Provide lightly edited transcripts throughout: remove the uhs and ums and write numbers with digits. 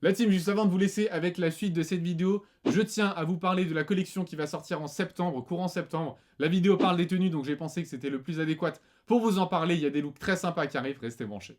La team, juste avant de vous laisser avec la suite de cette vidéo, je tiens à vous parler de la collection qui va sortir en septembre, courant septembre. La vidéo parle des tenues, donc j'ai pensé que c'était le plus adéquat pour vous en parler. Il y a des looks très sympas qui arrivent, restez branchés.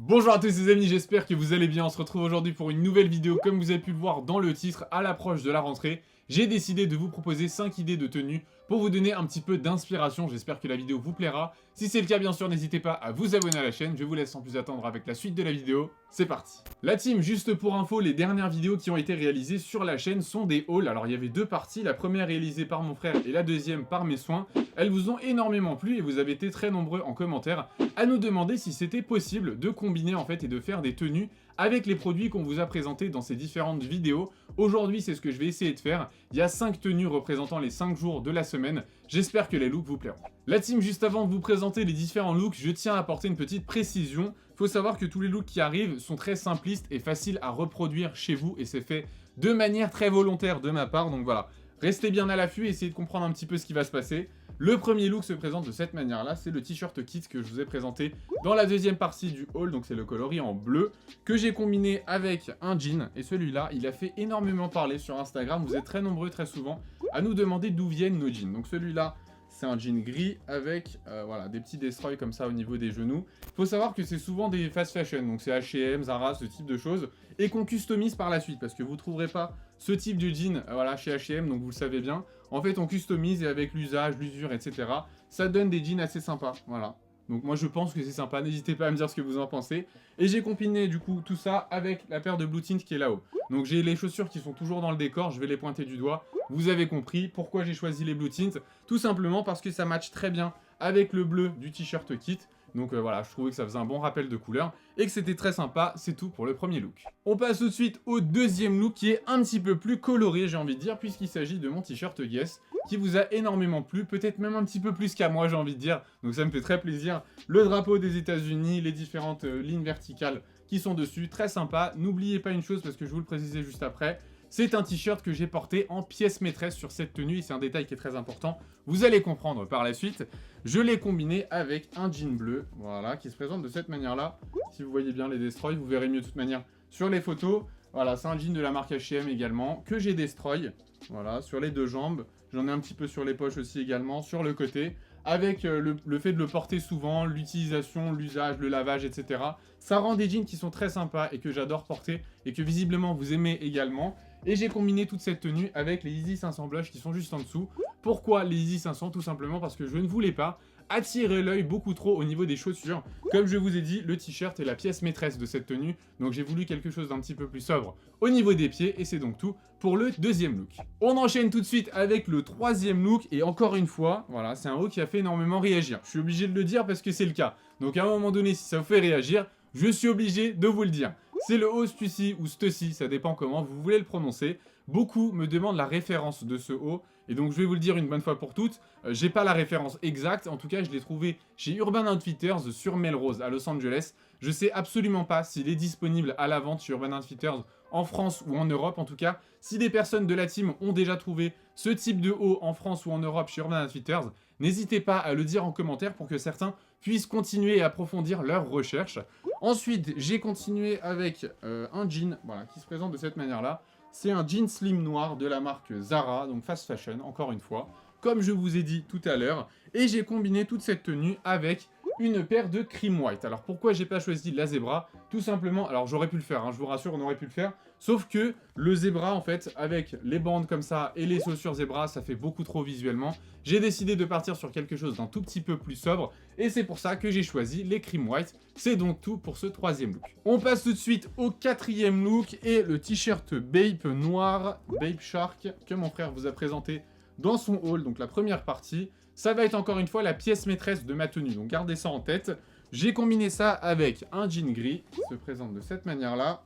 Bonjour à tous les amis, j'espère que vous allez bien. On se retrouve aujourd'hui pour une nouvelle vidéo. Comme vous avez pu le voir dans le titre, à l'approche de la rentrée, j'ai décidé de vous proposer 5 idées de tenues pour vous donner un petit peu d'inspiration. J'espère que la vidéo vous plaira. Si c'est le cas, bien sûr, n'hésitez pas à vous abonner à la chaîne. Je vous laisse sans plus attendre avec la suite de la vidéo. C'est parti. La team, juste pour info, les dernières vidéos qui ont été réalisées sur la chaîne sont des hauls. Alors il y avait deux parties, la première réalisée par mon frère et la deuxième par mes soins. Elles vous ont énormément plu et vous avez été très nombreux en commentaire à nous demander si c'était possible de combiner en fait et de faire des tenues avec les produits qu'on vous a présentés dans ces différentes vidéos. Aujourd'hui, c'est ce que je vais essayer de faire. Il y a 5 tenues représentant les 5 jours de la semaine. J'espère que les looks vous plairont. La team, juste avant de vous présenter les différents looks, je tiens à apporter une petite précision. Faut savoir que tous les looks qui arrivent sont très simplistes et faciles à reproduire chez vous et c'est fait de manière très volontaire de ma part. Donc voilà, restez bien à l'affût et essayez de comprendre un petit peu ce qui va se passer. Le premier look se présente de cette manière-là, c'est le t-shirt kit que je vous ai présenté dans la deuxième partie du haul, donc c'est le coloris en bleu, que j'ai combiné avec un jean, et celui-là, il a fait énormément parler sur Instagram, vous êtes très nombreux très souvent à nous demander d'où viennent nos jeans. Donc celui-là, c'est un jean gris avec voilà, des petits destroys comme ça au niveau des genoux. Il faut savoir que c'est souvent des fast fashion, donc c'est H&M, Zara, ce type de choses, et qu'on customise par la suite, parce que vous ne trouverez pas ce type de jean voilà, chez H&M, donc vous le savez bien. En fait, on customise et avec l'usage, l'usure, etc., ça donne des jeans assez sympas, voilà. Donc moi je pense que c'est sympa, n'hésitez pas à me dire ce que vous en pensez. Et j'ai combiné du coup tout ça avec la paire de Blue Tint qui est là-haut. Donc j'ai les chaussures qui sont toujours dans le décor, je vais les pointer du doigt. Vous avez compris pourquoi j'ai choisi les Blue Tint. Tout simplement parce que ça match très bien avec le bleu du t-shirt kit. Donc voilà, je trouvais que ça faisait un bon rappel de couleur et que c'était très sympa, c'est tout pour le premier look. On passe tout de suite au deuxième look qui est un petit peu plus coloré, j'ai envie de dire, puisqu'il s'agit de mon t-shirt Guess, qui vous a énormément plu, peut-être même un petit peu plus qu'à moi, j'ai envie de dire, donc ça me fait très plaisir. Le drapeau des États-Unis, les différentes lignes verticales qui sont dessus, très sympa. N'oubliez pas une chose, parce que je vous le précisais juste après, c'est un t-shirt que j'ai porté en pièce maîtresse sur cette tenue, et c'est un détail qui est très important, vous allez comprendre par la suite. Je l'ai combiné avec un jean bleu, voilà, qui se présente de cette manière-là. Si vous voyez bien les destroy, vous verrez mieux de toute manière sur les photos. Voilà, c'est un jean de la marque H&M également, que j'ai destroy, voilà, sur les deux jambes. J'en ai un petit peu sur les poches aussi également, sur le côté. Avec le fait de le porter souvent, l'utilisation, l'usage, le lavage, etc. Ça rend des jeans qui sont très sympas et que j'adore porter et que visiblement vous aimez également. Et j'ai combiné toute cette tenue avec les Yeezy 500 Blush qui sont juste en dessous. Pourquoi les Yeezy 500? Tout simplement parce que je ne voulais pas attirer l'œil beaucoup trop au niveau des chaussures. Comme je vous ai dit, le t-shirt est la pièce maîtresse de cette tenue, donc j'ai voulu quelque chose d'un petit peu plus sobre au niveau des pieds, et c'est donc tout pour le deuxième look. On enchaîne tout de suite avec le troisième look, et encore une fois, voilà, c'est un haut qui a fait énormément réagir. Je suis obligé de le dire parce que c'est le cas. Donc à un moment donné, si ça vous fait réagir, je suis obligé de vous le dire. C'est le haut Stussy ou Stussy, ça dépend comment vous voulez le prononcer. Beaucoup me demandent la référence de ce haut, et donc je vais vous le dire une bonne fois pour toutes. J'ai pas la référence exacte, en tout cas je l'ai trouvé chez Urban Outfitters sur Melrose à Los Angeles. Je sais absolument pas s'il est disponible à la vente chez Urban Outfitters en France ou en Europe. En tout cas, si des personnes de la team ont déjà trouvé ce type de haut en France ou en Europe chez Urban Outfitters, n'hésitez pas à le dire en commentaire pour que certains puissent continuer et approfondir leurs recherches. Ensuite, j'ai continué avec un jean voilà, qui se présente de cette manière-là. C'est un jean slim noir de la marque Zara, donc fast fashion, encore une fois, comme je vous ai dit tout à l'heure. Et j'ai combiné toute cette tenue avec une paire de cream white. Alors pourquoi j'ai pas choisi la zebra? Tout simplement, alors j'aurais pu le faire, hein, je vous rassure, on aurait pu le faire. Sauf que le zebra, en fait, avec les bandes comme ça et les chaussures zebra, ça fait beaucoup trop visuellement. J'ai décidé de partir sur quelque chose d'un tout petit peu plus sobre. Et c'est pour ça que j'ai choisi les cream white. C'est donc tout pour ce troisième look. On passe tout de suite au quatrième look et le t-shirt Bape noir, Bape Shark, que mon frère vous a présenté dans son haul, donc la première partie. Ça va être encore une fois la pièce maîtresse de ma tenue, donc gardez ça en tête. J'ai combiné ça avec un jean gris, qui se présente de cette manière-là,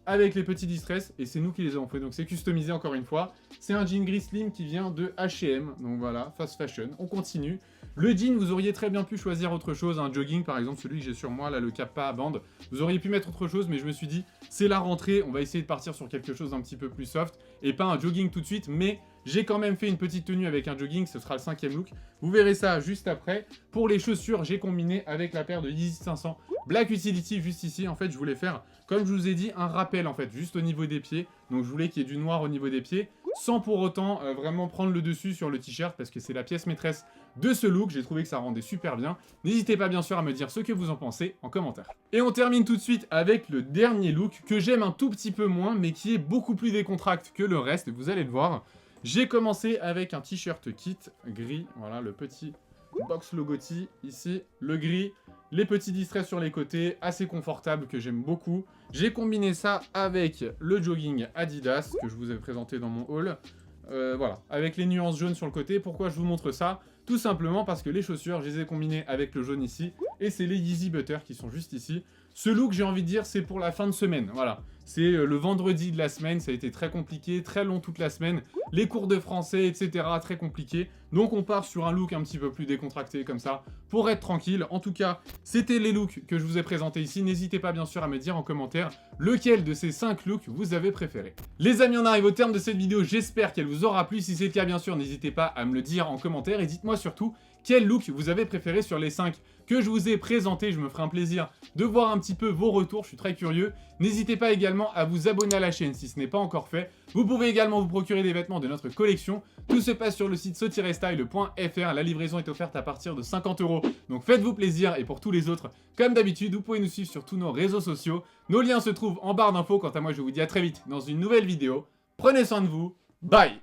avec les petits distress, et c'est nous qui les avons fait, donc c'est customisé encore une fois. C'est un jean gris slim qui vient de H&M, donc voilà, fast fashion. On continue. Le jean, vous auriez très bien pu choisir autre chose, un jogging par exemple, celui que j'ai sur moi, là, le Kappa à bande. Vous auriez pu mettre autre chose, mais je me suis dit, c'est la rentrée, on va essayer de partir sur quelque chose d'un petit peu plus soft, et pas un jogging tout de suite, mais J'ai quand même fait une petite tenue avec un jogging, ce sera le 5e look. Vous verrez ça juste après. Pour les chaussures, j'ai combiné avec la paire de Yeezy 500 Black Utility juste ici. En fait, je voulais faire, comme je vous ai dit, un rappel en fait, juste au niveau des pieds. Donc je voulais qu'il y ait du noir au niveau des pieds, sans pour autant vraiment prendre le dessus sur le t-shirt, parce que c'est la pièce maîtresse de ce look. J'ai trouvé que ça rendait super bien. N'hésitez pas bien sûr à me dire ce que vous en pensez en commentaire. Et on termine tout de suite avec le dernier look, que j'aime un tout petit peu moins, mais qui est beaucoup plus décontracté que le reste, vous allez le voir. J'ai commencé avec un t-shirt kit gris, voilà le petit box logoti ici, le gris, les petits distraits sur les côtés, assez confortable que j'aime beaucoup. J'ai combiné ça avec le jogging Adidas que je vous ai présenté dans mon haul. Voilà, avec les nuances jaunes sur le côté. Pourquoi je vous montre ça? Tout simplement parce que les chaussures, je les ai combinées avec le jaune ici, et c'est les Yeezy Butter qui sont juste ici. Ce look, j'ai envie de dire, c'est pour la fin de semaine, voilà. C'est le vendredi de la semaine, ça a été très compliqué, très long toute la semaine. Les cours de français, etc., très compliqué. Donc on part sur un look un petit peu plus décontracté comme ça, pour être tranquille. En tout cas, c'était les looks que je vous ai présentés ici. N'hésitez pas bien sûr à me dire en commentaire lequel de ces 5 looks vous avez préféré. Les amis, on arrive au terme de cette vidéo, j'espère qu'elle vous aura plu. Si c'est le cas, bien sûr, n'hésitez pas à me le dire en commentaire. Et dites-moi surtout quel look vous avez préféré sur les 5 que je vous ai présentés. Je me ferai un plaisir de voir un petit peu vos retours, je suis très curieux. N'hésitez pas également à vous abonner à la chaîne si ce n'est pas encore fait. Vous pouvez également vous procurer des vêtements de notre collection. Tout se passe sur le site so-style.fr. La livraison est offerte à partir de 50 €. Donc faites-vous plaisir, et pour tous les autres, comme d'habitude, vous pouvez nous suivre sur tous nos réseaux sociaux. Nos liens se trouvent en barre d'infos. Quant à moi, je vous dis à très vite dans une nouvelle vidéo. Prenez soin de vous. Bye!